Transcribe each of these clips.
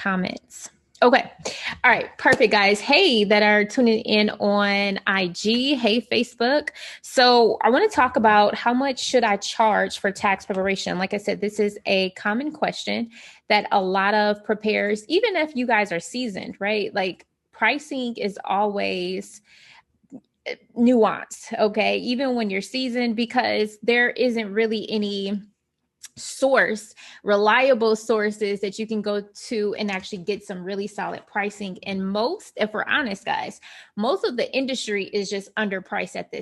comments. Okay. All right. Perfect, guys. Hey, that are tuning in on IG. Hey, Facebook. So I want to talk about how much should I charge for tax preparation? Like I said, this is a common question that a lot of preparers, even if you guys are seasoned, right? Like pricing is always nuanced. Okay. Even when you're seasoned, because there isn't really any reliable sources that you can go to and actually get some really solid pricing. And most, if we're honest, guys, most of the industry is just underpriced at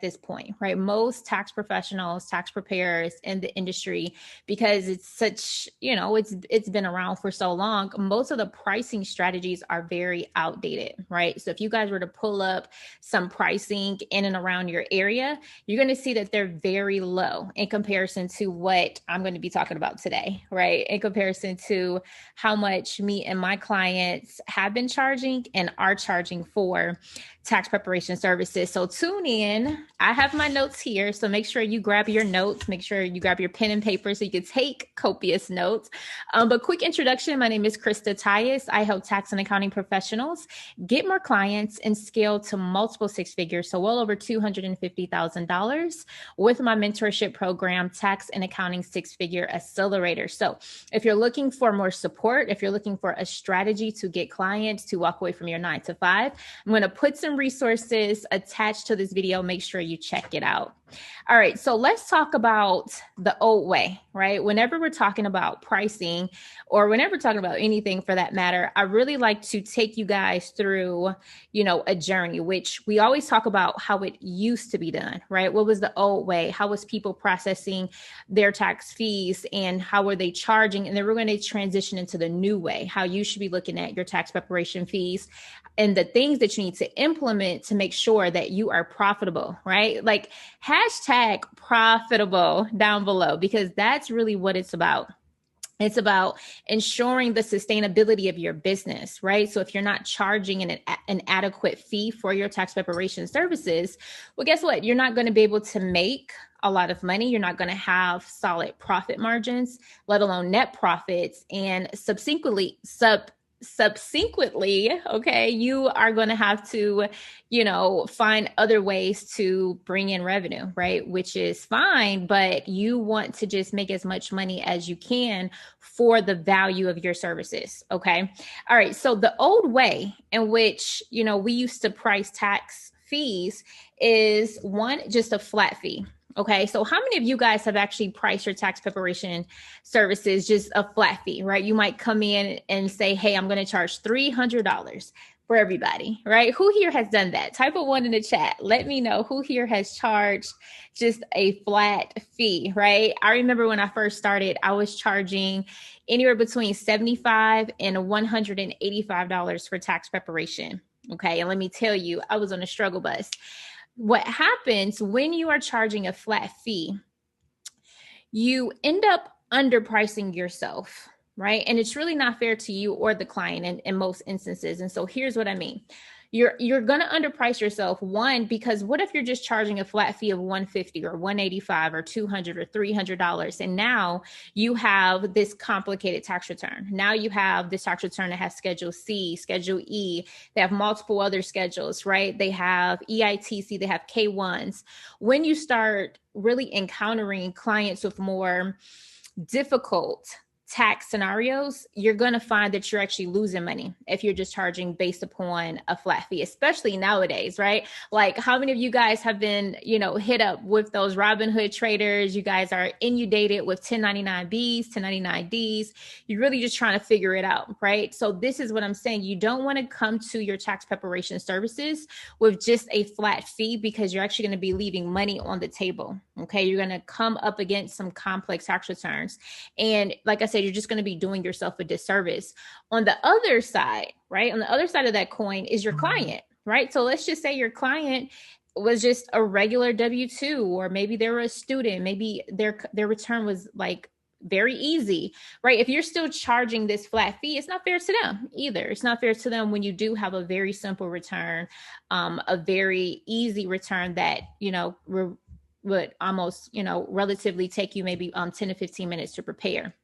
this point, right? Most tax professionals, tax preparers in the industry, because it's such, it's been around for so long, most of the pricing strategies are very outdated, right? So if you guys were to pull up some pricing in and around your area, you're going to see that they're very low in comparison to what I'm going to be talking about today, right? In comparison to how much me and my clients have been charging and are charging for tax preparation services. So tune in. I have my notes here. So make sure you grab your notes, make sure you grab your pen and paper so you can take copious notes. But quick introduction. My name is Krista Tyus. I help tax and accounting professionals get more clients and scale to multiple six figures. So well over $250,000 with my mentorship program, Tax and Accounting Six Figure Accelerator. So if you're looking for more support, if you're looking for a strategy to get clients to walk away from your 9 to 5, I'm going to put some resources attached to this video. Make sure you check it out. All right, so let's talk about the old way, right? Whenever we're talking about pricing, or whenever we're talking about anything for that matter, I really like to take you guys through, a journey, which we always talk about how it used to be done, right? What was the old way? How was people processing their tax fees, and how were they charging? And then we're going to transition into the new way, how you should be looking at your tax preparation fees and the things that you need to implement to make sure that you are profitable, right? Like hashtag profitable down below, because that's really what it's about. It's about ensuring the sustainability of your business, right? So if you're not charging an adequate fee for your tax preparation services, well, guess what? You're not going to be able to make a lot of money. You're not going to have solid profit margins, let alone net profits. And subsequently, okay, you are going to have to, find other ways to bring in revenue, right? Which is fine, but you want to just make as much money as you can for the value of your services. Okay. All right. So the old way in which, we used to price tax fees is one, just a flat fee. Okay, so how many of you guys have actually priced your tax preparation services just a flat fee, right? You might come in and say, hey, I'm going to charge $300 for everybody, right? Who here has done that? Type a 1 in the chat. Let me know who here has charged just a flat fee, right? I remember when I first started, I was charging anywhere between $75 and $185 for tax preparation. Okay, and let me tell you, I was on a struggle bus. What happens when you are charging a flat fee, you end up underpricing yourself, right? And it's really not fair to you or the client in most instances. And so here's what I mean. You're going to underprice yourself, one, because what if you're just charging a flat fee of $150 or $185 or $200 or $300, and now you have this complicated tax return. Now you have this tax return that has Schedule C, Schedule E. They have multiple other schedules, right? They have EITC, they have K-1s. When you start really encountering clients with more difficult tax scenarios, you're going to find that you're actually losing money if you're just charging based upon a flat fee, especially nowadays, right? Like how many of you guys have been, hit up with those Robinhood traders? You guys are inundated with 1099Bs, 1099Ds. You're really just trying to figure it out, right? So this is what I'm saying. You don't want to come to your tax preparation services with just a flat fee, because you're actually going to be leaving money on the table. Okay. You're going to come up against some complex tax returns. And like I said, you're just going to be doing yourself a disservice. On the other side, right? On the other side of that coin is your client, right? So let's just say your client was just a regular W-2, or maybe they were a student. Maybe their return was like very easy, right? If you're still charging this flat fee, it's not fair to them either. It's not fair to them when you do have a very simple return, a very easy return that, would almost, relatively take you maybe 10 to 15 minutes to prepare.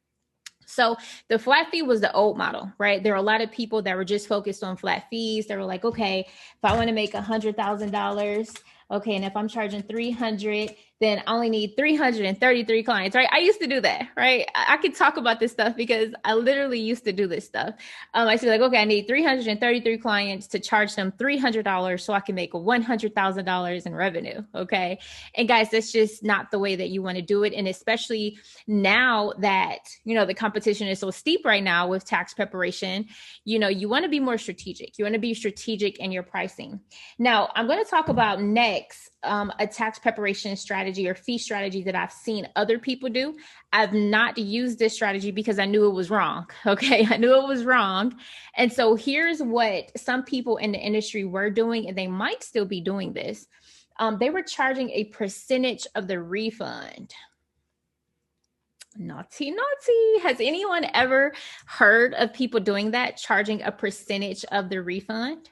So the flat fee was the old model, right? There were a lot of people that were just focused on flat fees. They were like, okay, if I want to make $100,000, okay, and if I'm charging 300, then I only need 333 clients, right? I used to do that, right? I could talk about this stuff because I literally used to do this stuff. I used to be like, okay, I need 333 clients to charge them $300 so I can make $100,000 in revenue, okay? And guys, that's just not the way that you want to do it. And especially now that, the competition is so steep right now with tax preparation, you want to be more strategic. You want to be strategic in your pricing. Now, I'm going to talk about next a tax preparation strategy or fee strategy that I've seen other people do. I've not used this strategy because I knew it was wrong. Okay. I knew it was wrong. And so here's what some people in the industry were doing, and they might still be doing this. They were charging a percentage of the refund. Naughty, naughty. Has anyone ever heard of people doing that, charging a percentage of the refund?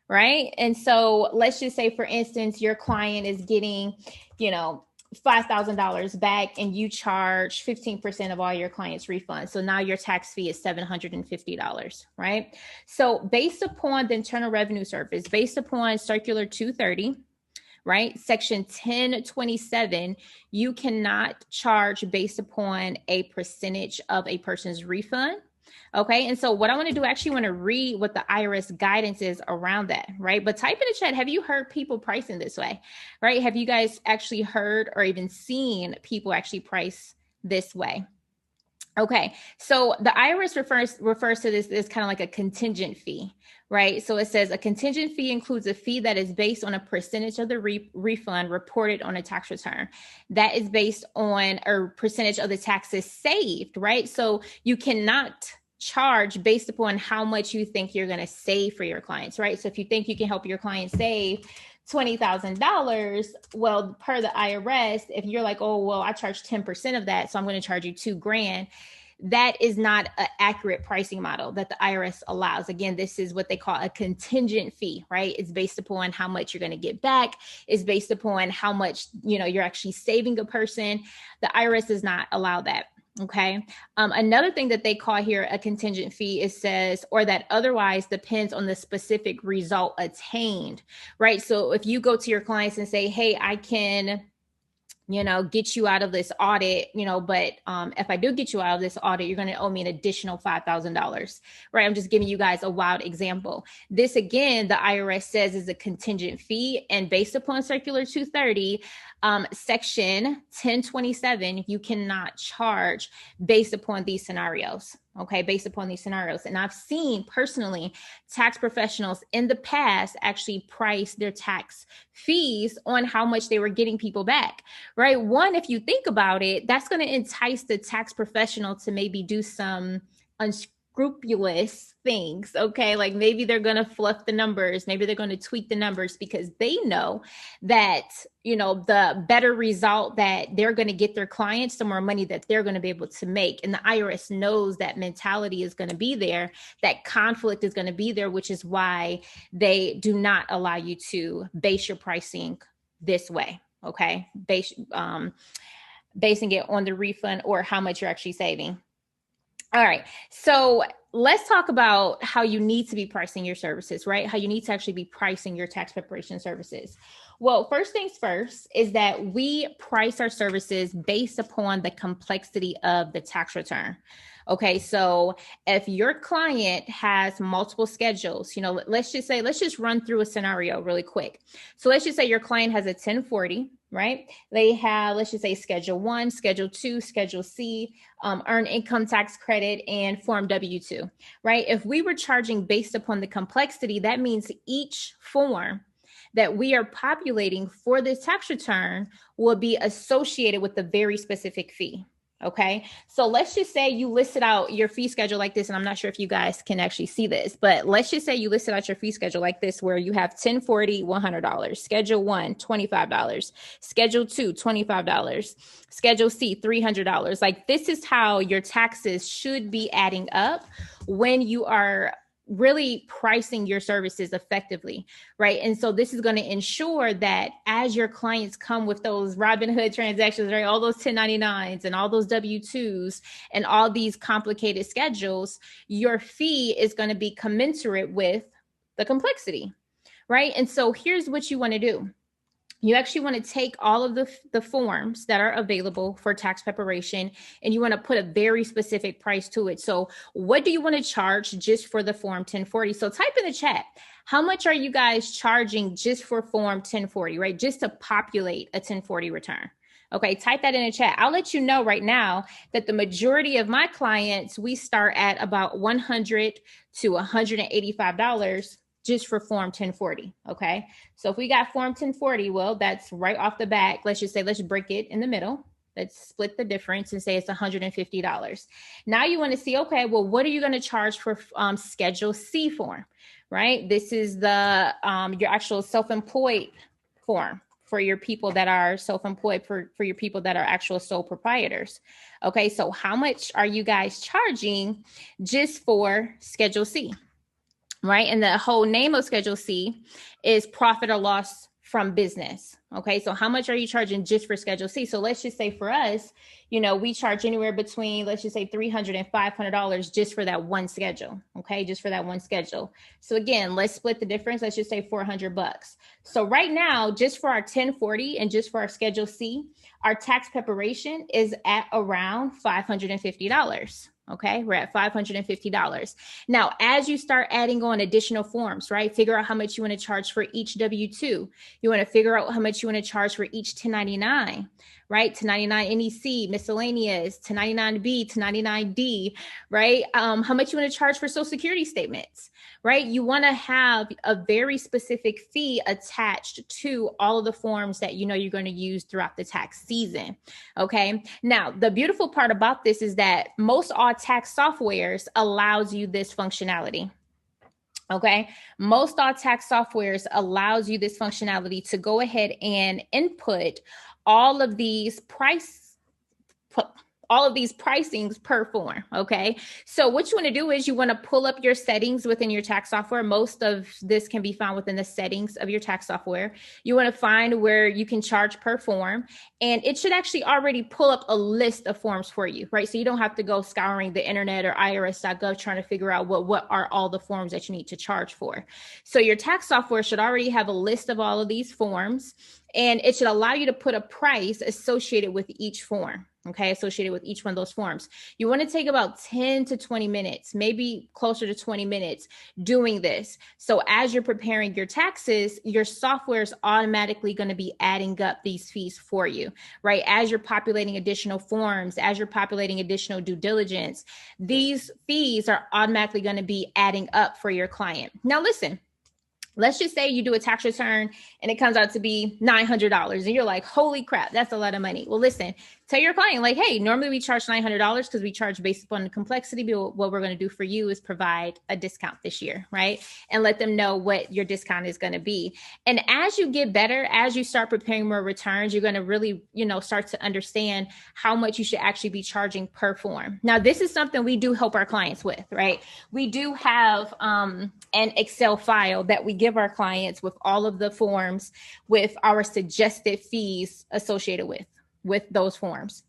Right. And so let's just say, for instance, your client is getting, $5,000 back and you charge 15% of all your clients' refunds. So now your tax fee is $750, right? So based upon the Internal Revenue Service, based upon Circular 230, right? Section 1027, you cannot charge based upon a percentage of a person's refund. Okay. And so what I want to do, I actually want to read what the IRS guidance is around that, right? But type in the chat, have you heard people pricing this way, right? Have you guys actually heard or even seen people actually price this way? Okay, so the IRS refers to this as kind of like a contingent fee, right? So it says a contingent fee includes a fee that is based on a percentage of the refund reported on a tax return. That is based on a percentage of the taxes saved, right? So you cannot charge based upon how much you think you're going to save for your clients, right? So if you think you can help your clients save $20,000, well, per the IRS, if you're like, oh, well, I charge 10% of that, so I'm going to charge you $2,000. That is not an accurate pricing model that the IRS allows. Again, this is what they call a contingent fee, right? It's based upon how much you're going to get back. It's based upon how much, you're actually saving a person. The IRS does not allow that. Okay. Another thing that they call here a contingent fee, it says, or that otherwise depends on the specific result attained, right? So if you go to your clients and say, hey, I can, get you out of this audit, but if I do get you out of this audit, you're going to owe me an additional $5,000, right? I'm just giving you guys a wild example. This, again, the IRS says is a contingent fee, and based upon Circular 230, Section 1027, you cannot charge based upon these scenarios. Okay, based upon these scenarios. And I've seen personally tax professionals in the past actually price their tax fees on how much they were getting people back, right? One, if you think about it, that's going to entice the tax professional to maybe do some unscrupulous things. Okay, like maybe they're going to fluff the numbers, maybe they're going to tweak the numbers because they know that, the better result that they're going to get their clients, the more money that they're going to be able to make. And the IRS knows that mentality is going to be there, that conflict is going to be there, which is why they do not allow you to base your pricing this way. Okay, basing it on the refund or how much you're actually saving. All right. So let's talk about how you need to be pricing your services, right? How you need to actually be pricing your tax preparation services. Well, first things first is that we price our services based upon the complexity of the tax return. Okay, so if your client has multiple schedules, let's just run through a scenario really quick. So let's just say your client has a 1040, right? They have, let's just say Schedule 1, Schedule 2, Schedule C, Earned Income Tax Credit, and Form W-2, right? If we were charging based upon the complexity, that means each form that we are populating for this tax return will be associated with a very specific fee. Okay, so let's just say you listed out your fee schedule like this, and I'm not sure if you guys can actually see this, but let's just say you listed out your fee schedule like this, where you have 1040, $100, Schedule 1, $25, Schedule 2, $25, Schedule C, $300. Like, this is how your taxes should be adding up when you are really pricing your services effectively, right? And so this is going to ensure that as your clients come with those Robinhood transactions, right, all those 1099s and all those W-2s and all these complicated schedules, your fee is going to be commensurate with the complexity, right? And so here's what you want to do. You actually want to take all of the forms that are available for tax preparation, and you want to put a very specific price to it. So what do you want to charge just for the form 1040? So type in the chat, how much are you guys charging just for form 1040, right? Just to populate a 1040 return. Okay, type that in the chat. I'll let you know right now that the majority of my clients, we start at about $100 to $185 just for form 1040. Okay. So if we got form 1040, well, that's right off the bat. Let's just say, let's break it in the middle. Let's split the difference and say it's $150. Now you want to see, okay, well, what are you going to charge for Schedule C form, right? This is the your actual self-employed form for your people that are self-employed, for your people that are actual sole proprietors. Okay. So how much are you guys charging just for Schedule C? Right? And the whole name of Schedule C is profit or loss from business. Okay. So how much are you charging just for Schedule C? So let's just say for us, we charge anywhere between, let's just say $300 and $500 just for that one schedule. Okay. Just for that one schedule. So again, let's split the difference. Let's just say $400. So right now, just for our 1040 and just for our Schedule C, our tax preparation is at around $550. Okay, we're at $550. Now, as you start adding on additional forms, right, figure out how much you want to charge for each W-2. You want to figure out how much you want to charge for each 1099, right? 1099 NEC, miscellaneous, 1099B, 1099D, right? How much you want to charge for Social Security statements, right? You want to have a very specific fee attached to all of the forms that you're going to use throughout the tax season. Okay. Now, the beautiful part about this is that most all tax softwares allows you this functionality. Okay. Most all tax softwares allows you this functionality to go ahead and input all of these pricings per form. Okay. So what you want to do is you want to pull up your settings within your tax software. Most of this can be found within the settings of your tax software. You want to find where you can charge per form, and it should actually already pull up a list of forms for you, right? So you don't have to go scouring the internet or irs.gov trying to figure out what are all the forms that you need to charge for. So your tax software should already have a list of all of these forms, and it should allow you to put a price associated with each form. Okay, associated with each one of those forms. You want to take about 10 to 20 minutes, maybe closer to 20 minutes doing this. So as you're preparing your taxes, your software is automatically going to be adding up these fees for you, right? As you're populating additional forms, as you're populating additional due diligence, these fees are automatically going to be adding up for your client. Now, listen. Let's just say you do a tax return and it comes out to be $900 and you're like, holy crap, that's a lot of money. Well, listen, tell your client like, hey, normally we charge $900 because we charge based upon the complexity. But what we're going to do for you is provide a discount this year, right? And let them know what your discount is going to be. And as you get better, as you start preparing more returns, you're going to really, start to understand how much you should actually be charging per form. Now, this is something we do help our clients with, right? We do have an Excel file that we give our clients with all of the forms with our suggested fees associated with those forms.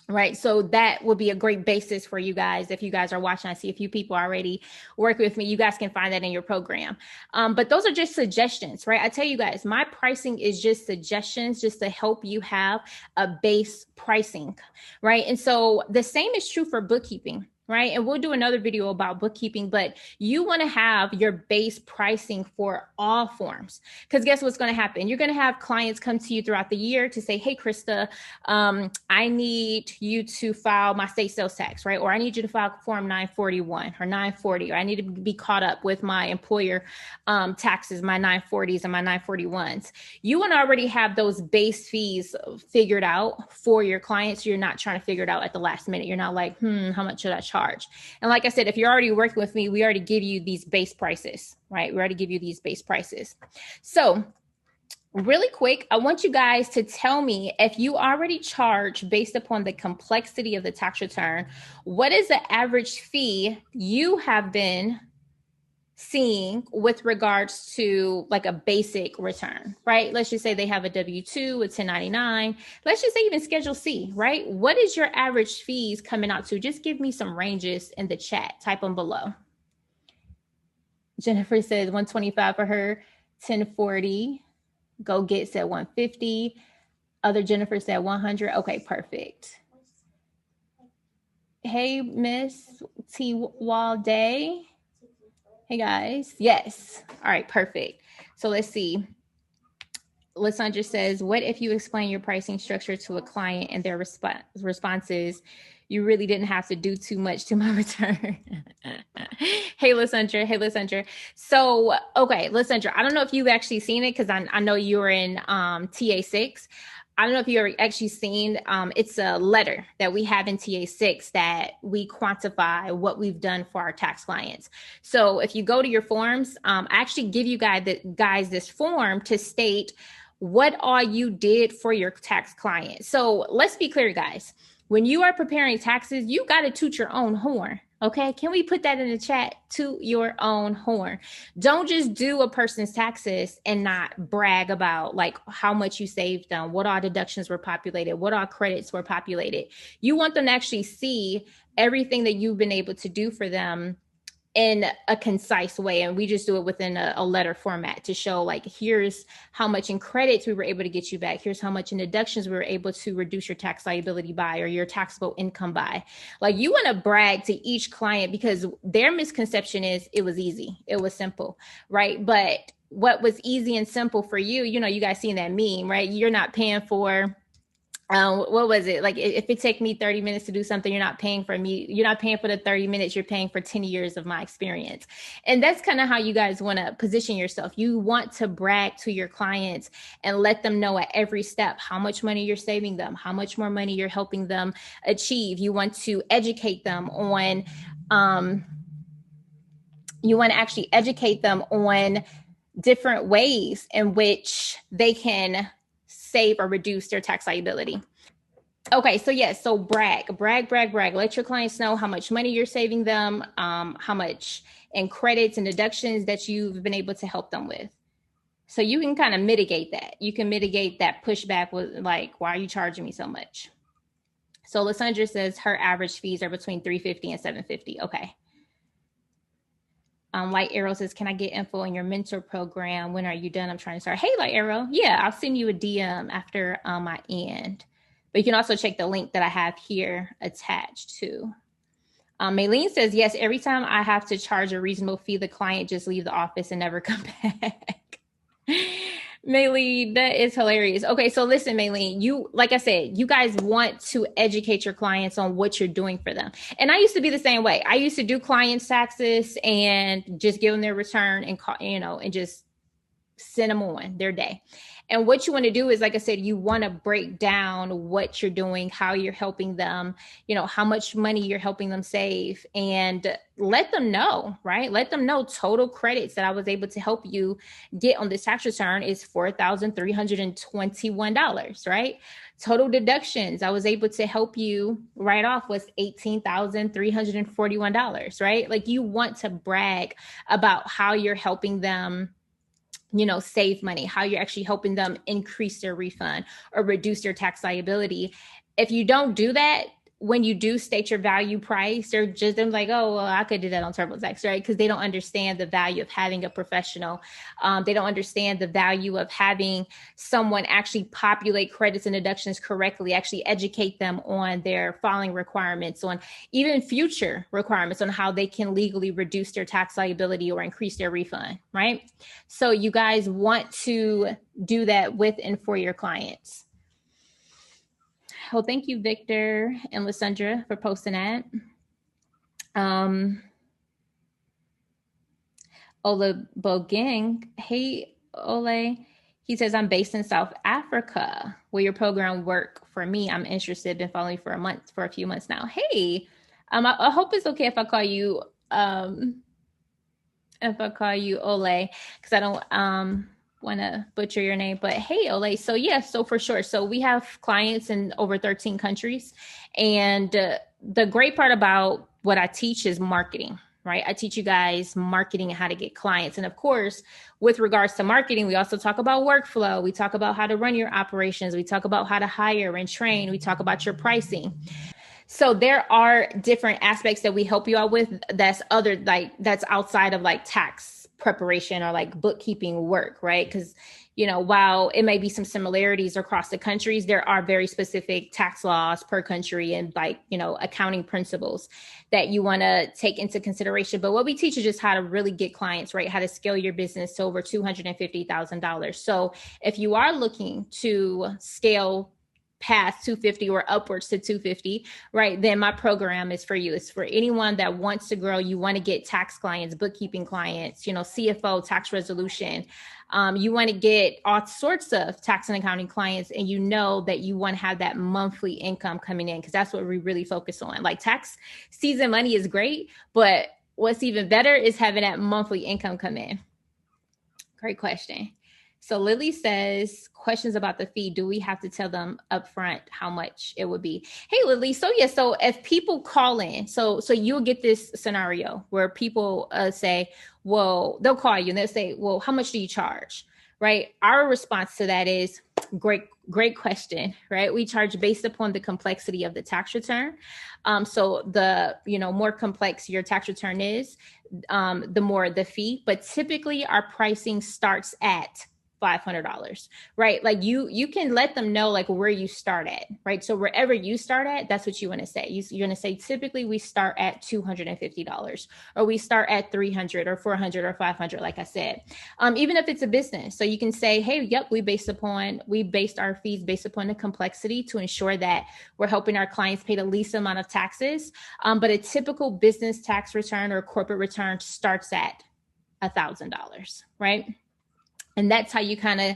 Right. So that will be a great basis for you guys. If you guys are watching, I see a few people already work with me. You guys can find that in your program. But those are just suggestions, right? I tell you guys, my pricing is just suggestions just to help you have a base pricing. Right. And so the same is true for bookkeeping. Right. And we'll do another video about bookkeeping, but you want to have your base pricing for all forms, because guess what's going to happen? You're going to have clients come to you throughout the year to say, hey, Krista, I need you to file my state sales tax, right? Or I need you to file form 941 or 940, or I need to be caught up with my employer taxes, my 940s and my 941s. You want to already have those base fees figured out for your clients. So you're not trying to figure it out at the last minute. You're not like, how much should I charge? And like I said, if you're already working with me, we already give you these base prices, right? We already give you these base prices. So really quick, I want you guys to tell me if you already charge based upon the complexity of the tax return, what is the average fee you have been seeing with regards to like a basic return, right? Let's just say they have a W-2, a 1099. Let's just say even Schedule C, right? What is your average fees coming out to? Just give me some ranges in the chat. Type them below. Jennifer says 125 for her, 1040. Go Get said 150. Other Jennifer said 100. Okay, perfect. Hey, Miss T Walday. Hey guys. Yes. All right, perfect. So let's see. Lysandra says, what if you explain your pricing structure to a client and their response is, you really didn't have to do too much to my return? Hey, Lysandra. Hey, Lysandra. So, okay, Lysandra, I don't know if you've actually seen it because I know you were in TA6. I don't know if you've ever actually seen, it's a letter that we have in TA6 that we quantify what we've done for our tax clients. So if you go to your forms, I actually give you guys this form to state what all you did for your tax client. So let's be clear, guys. When you are preparing taxes, you got to toot your own horn. Okay, can we put that in the chat? To your own horn. Don't just do a person's taxes and not brag about like how much you saved them, what all deductions were populated, what all credits were populated. You want them to actually see everything that you've been able to do for them in a concise way. And we just do it within a letter format to show like, here's how much in credits we were able to get you back. Here's how much in deductions we were able to reduce your tax liability by or your taxable income by. Like you want to brag to each client because their misconception is it was easy. It was simple, right? But what was easy and simple for you, you know, you guys seen that meme, right? You're not paying for what was it? Like if it take me 30 minutes to do something, you're not paying for me. You're not paying for the 30 minutes. You're paying for 10 years of my experience. And that's kind of how you guys want to position yourself. You want to brag to your clients and let them know at every step how much money you're saving them, how much more money you're helping them achieve. You want to educate them on, you want to actually educate them on different ways in which they can save or reduce their tax liability. Okay, so yes, so brag. Let your clients know how much money you're saving them, how much in credits and deductions that you've been able to help them with. So you can kind of mitigate that. You can mitigate that pushback with like, why are you charging me so much? So Lysandra says her average fees are between $350 and $750. Okay. Light Arrow says, can I get info on your mentor program? When are you done? I'm trying to start. Hey, Light Arrow. Yeah, I'll send you a DM after my end. But you can also check the link that I have here attached to. Maylene says, yes, every time I have to charge a reasonable fee, the client just leave the office and never come back. Maylene, that is hilarious. Okay, so listen, Maylene, you, like I said, you guys want to educate your clients on what you're doing for them. And I used to be the same way. I used to do clients' taxes and just give them their return and, you know, and just send them on their day. And what you want to do is, like I said, you want to break down what you're doing, how you're helping them, you know, how much money you're helping them save, and let them know, right? Let them know total credits that I was able to help you get on this tax return is $4,321, right? Total deductions I was able to help you write off was $18,341, right? Like you want to brag about how you're helping them, you know, save money, how you're actually helping them increase their refund or reduce their tax liability. If you don't do that, when you do state your value price, they're like, oh, well, I could do that on TurboTax, right? Because they don't understand the value of having a professional. They don't understand the value of having someone actually populate credits and deductions correctly, actually educate them on their filing requirements, on even future requirements on how they can legally reduce their tax liability or increase their refund, right? So you guys want to do that with and for your clients. Well, thank you, Victor and Lysandra, for posting that. Ola Bogang, hey, Ole. He says, I'm based in South Africa. Will your program work for me? I'm interested. Been following for a few months now. Hey, I hope it's okay if I call you, Ole, because I don't, want to butcher your name, but hey, Ole. So yeah, so for sure. So we have clients in over 13 countries. And the great part about what I teach is marketing, right? I teach you guys marketing and how to get clients. And of course, with regards to marketing, we also talk about workflow. We talk about how to run your operations. We talk about how to hire and train. We talk about your pricing. So there are different aspects that we help you out with that's outside of like tax preparation or like bookkeeping work, right? Because while it may be some similarities across the countries, there are very specific tax laws per country and accounting principles that you want to take into consideration. But what we teach is just how to really get clients, right? How to scale your business to over $250,000. So if you are looking to scale past 250 or upwards to 250, right, then my program is for you. It's for anyone that wants to grow. You want to get tax clients, bookkeeping clients, CFO, tax resolution. You want to get all sorts of tax and accounting clients, and that you want to have that monthly income coming in, because that's what we really focus on. Like tax season money is great, but what's even better is having that monthly income come in. Great question. So Lily says, questions about the fee. Do we have to tell them upfront how much it would be? Hey, Lily. So if people call in, so you'll get this scenario where people say, well, they'll call you and they'll say, well, how much do you charge? Right? Our response to that is, great question, right? We charge based upon the complexity of the tax return. So the, more complex your tax return is, the more the fee. But typically our pricing starts at $500, right? Like you can let them know like where you start at, right? So wherever you start at, that's what you want to say. You're going to say, typically we start at $250, or we start at $300 or $400 or $500, like I said, even if it's a business. So you can say, hey, yep, we based our fees based upon the complexity to ensure that we're helping our clients pay the least amount of taxes. But a typical business tax return or corporate return starts at $1,000, right? And that's how you kind of,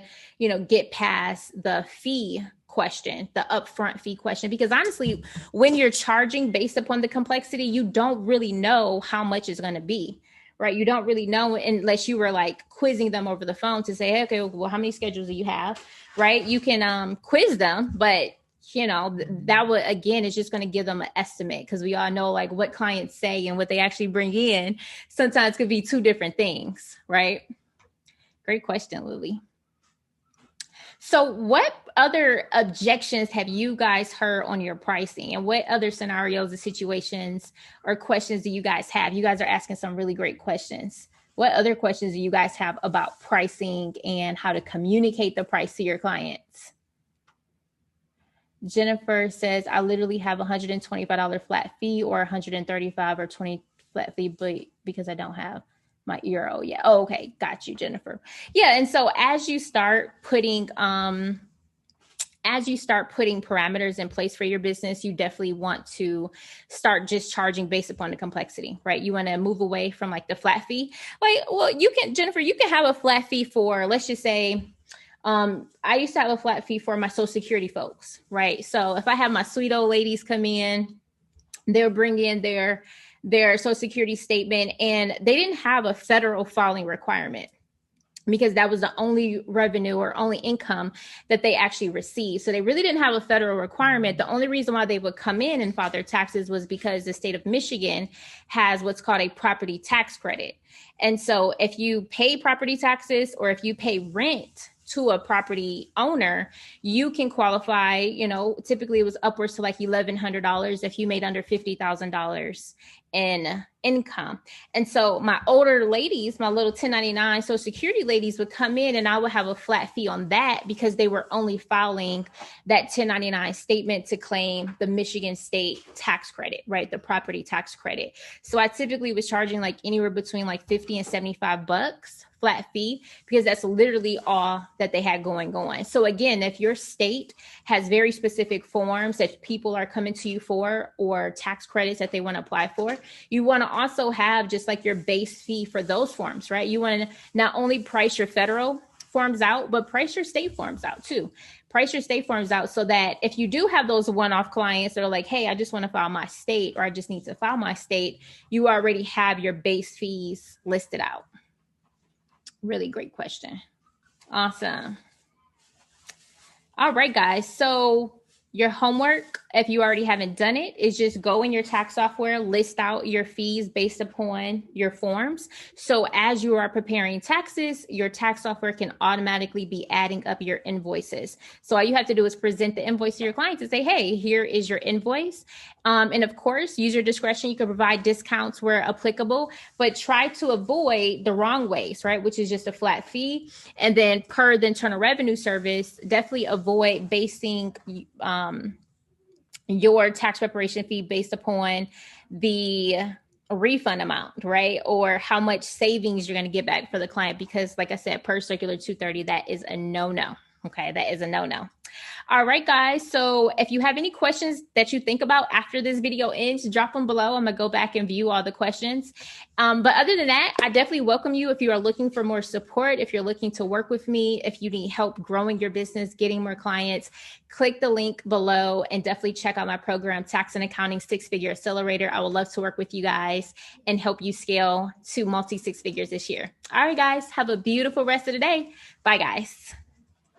get past the fee question, the upfront fee question, because honestly, when you're charging based upon the complexity, you don't really know how much it's going to be, right? You don't really know unless you were like quizzing them over the phone to say, hey, okay, well, how many schedules do you have, right? You can quiz them, but that would, again, is just going to give them an estimate, because we all know like what clients say and what they actually bring in sometimes could be two different things, right? Great question, Lily. So what other objections have you guys heard on your pricing, and what other scenarios or situations or questions do you guys have? You guys are asking some really great questions. What other questions do you guys have about pricing and how to communicate the price to your clients? Jennifer says, I literally have $125 flat fee or $135 or $20 flat fee, but because I don't have my euro. Yeah. Oh, okay. Got you, Jennifer. Yeah. And so as you start putting parameters in place for your business, you definitely want to start just charging based upon the complexity, right? You want to move away from like the flat fee. Like, well, Jennifer, you can have a flat fee for, let's just say, I used to have a flat fee for my Social Security folks, right? So if I have my sweet old ladies come in, they'll bring in their Social Security statement, and they didn't have a federal filing requirement because that was the only revenue or only income that they actually received. So they really didn't have a federal requirement. The only reason why they would come in and file their taxes was because the state of Michigan has what's called a property tax credit. And so if you pay property taxes or if you pay rent to a property owner, you can qualify, typically it was upwards to like $1,100 if you made under $50,000 in income. And so my older ladies, my little 1099 Social Security ladies would come in and I would have a flat fee on that because they were only filing that 1099 statement to claim the Michigan state tax credit, right? The property tax credit. So I typically was charging like anywhere between like 50 and $75 flat fee, because that's literally all that they had going on. So again, if your state has very specific forms that people are coming to you for, or tax credits that they want to apply for, you want to also have just like your base fee for those forms, right? You want to not only price your federal forms out, but price your state forms out too. Price your state forms out so that if you do have those one-off clients that are like, hey, I just want to file my state, or I just need to file my state, you already have your base fees listed out. Really great question. Awesome. All right, guys. So your homework if you already haven't done it, is just go in your tax software, list out your fees based upon your forms. So as you are preparing taxes, your tax software can automatically be adding up your invoices. So all you have to do is present the invoice to your clients and say, hey, here is your invoice. And of course, use your discretion. You can provide discounts where applicable, but try to avoid the wrong ways, right? Which is just a flat fee. And then per the Internal Revenue Service, definitely avoid basing your tax preparation fee based upon the refund amount, right? Or how much savings you're going to get back for the client. Because like I said, per circular 230, that is a no-no. Okay, that is a no-no. All right, guys. So if you have any questions that you think about after this video ends, drop them below. I'm going to go back and view all the questions. But other than that, I definitely welcome you if you are looking for more support, if you're looking to work with me, if you need help growing your business, getting more clients, click the link below and definitely check out my program, Tax and Accounting Six-Figure Accelerator. I would love to work with you guys and help you scale to multi-six figures this year. All right, guys. Have a beautiful rest of the day. Bye, guys.